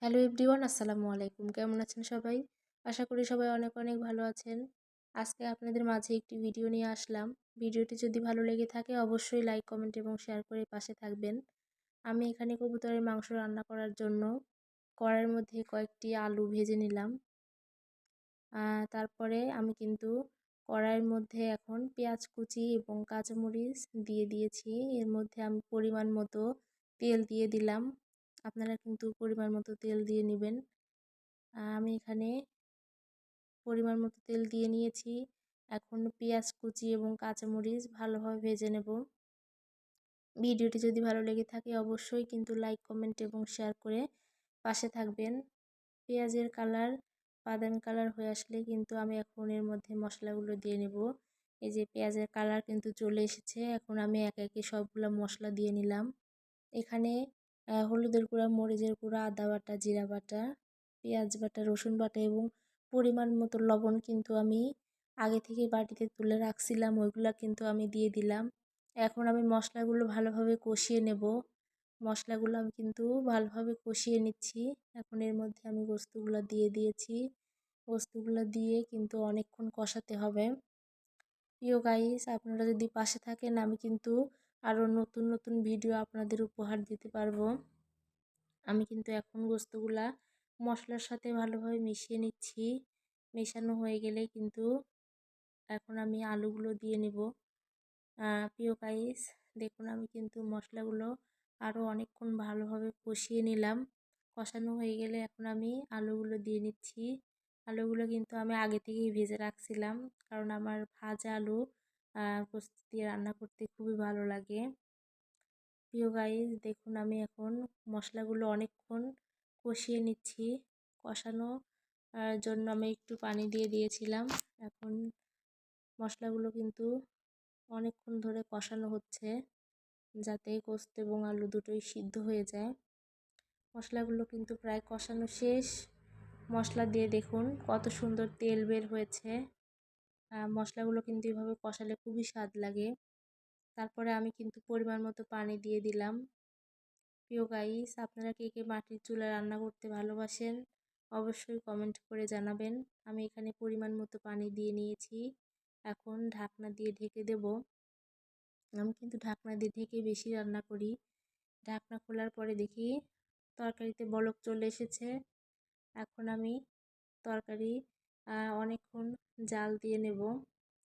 Hello everyone, আসসালামু আলাইকুম। কেমন আছেন সবাই? আশা করি সবাই অনেক অনেক ভালো আছেন। আজকে আপনাদের মাঝে একটি ভিডিও নিয়ে আসলাম। ভিডিওটি যদি ভালো লেগে থাকে অবশ্যই লাইক, কমেন্ট এবং শেয়ার করে পাশে থাকবেন। আমি এখানে কবুতরের মাংস রান্না করার জন্য কড়াইয়ের মধ্যে কয়েকটি আলু ভেজে নিলাম। তারপরে আমি কিন্তু কড়াইয়ের মধ্যে এখন পেঁয়াজ কুচি এবং কাঁচামরিচ দিয়ে দিয়েছি। এর মধ্যে আমি পরিমাণ মতো তেল দিয়ে দিলাম। আপনারা কিন্তু পরিমাণ মতো তেল দিয়ে নেবেন। আমি এখানে পরিমাণ মতো তেল দিয়ে নিয়েছি। এখন পেঁয়াজ কুচি এবং কাঁচামরিচ ভালোভাবে ভেজে নেব। ভিডিওটি যদি ভালো লেগে থাকে অবশ্যই কিন্তু লাইক, কমেন্ট এবং শেয়ার করে পাশে থাকবেন। পেঁয়াজের কালার বাদামি কালার হয়ে আসলে কিন্তু আমি এখন এর মধ্যে মশলাগুলো দিয়ে নেব। এই যে পেঁয়াজের কালার কিন্তু চলে এসেছে। এখন আমি একে একে সবগুলো মশলা দিয়ে নিলাম। এখানে হলুদের গুঁড়া, মরিচের গুঁড়া, আদা বাটা, জিরা বাটা, পেঁয়াজ বাটা, রসুন বাটা এবং পরিমাণ মতো লবণ কিন্তু আমি আগে থেকে বাটিতে তুলে রাখছিলাম, ওইগুলা কিন্তু আমি দিয়ে দিলাম। এখন আমি মশলাগুলো ভালোভাবে কষিয়ে নেব। মশলাগুলো আমি কিন্তু ভালোভাবে কষিয়ে নিচ্ছি। এখন এর মধ্যে আমি গোস্তগুলো দিয়ে দিয়েছি। গোস্তগুলো দিয়ে কিন্তু অনেকক্ষণ কষাতে হবে। প্রিয় গাইস, আপনারা যদি পাশে থাকেন আমি কিন্তু আরও নতুন নতুন ভিডিও আপনাদের উপহার দিতে পারবো। আমি কিন্তু এখন গোস্তগুলা মশলার সাথে ভালোভাবে মিশিয়ে নিচ্ছি। মেশানো হয়ে গেলে কিন্তু এখন আমি আলুগুলো দিয়ে নেব। প্রিয় গাইস, দেখুন আমি কিন্তু মশলাগুলো আরও অনেকক্ষণ ভালোভাবে কষিয়ে নিলাম। কষানো হয়ে গেলে এখন আমি আলুগুলো দিয়ে নিচ্ছি। আলুগুলো কিন্তু আমি আগে থেকেই ভেজে রাখছিলাম, কারণ আমার ভাজা আলু গোস্ত দিয়ে রান্না করতে খুবই ভালো লাগে। প্রিয় গাইস, দেখুন আমি এখন মশলাগুলো অনেকক্ষণ কষিয়ে নিচ্ছি। কষানো জন্য আমি একটু পানি দিয়ে দিয়েছিলাম। এখন মশলাগুলো কিন্তু অনেকক্ষণ ধরে কষানো হচ্ছে, যাতে গোস্ত এবং আলু দুটোই সিদ্ধ হয়ে যায়। মশলাগুলো কিন্তু প্রায় কষানো শেষ। মশলা দিয়ে দেখুন কত সুন্দর তেল বের হয়েছে। মশলাগুলো কিন্তু এভাবে কষালে খুবই স্বাদ লাগে। তারপরে আমি কিন্তু পরিমাণ মতো পানি দিয়ে দিলাম। প্রিয় গাইস, আপনারা কে কে মাটির চুলায় রান্না করতে ভালোবাসেন অবশ্যই কমেন্ট করে জানাবেন। আমি এখানে পরিমাণ মতো পানি দিয়ে নিয়েছি। এখন ঢাকনা দিয়ে ঢেকে দেব। আমি কিন্তু ঢাকনা দিয়ে ঢেকে বেশি রান্না করি। ঢাকনা খোলার পরে দেখি তরকারিতে বলক চলে এসেছে। এখন আমি তরকারি অনেকক্ষণ জাল দিয়ে নেব।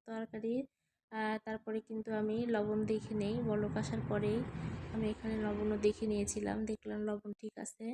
তরকারি তারপরে কিন্তু আমি লবণ দেখে নেই। বলক আসার পরেই আমি এখানে লবণও দেখে নিয়েছিলাম, দেখলাম লবণ ঠিক আছে।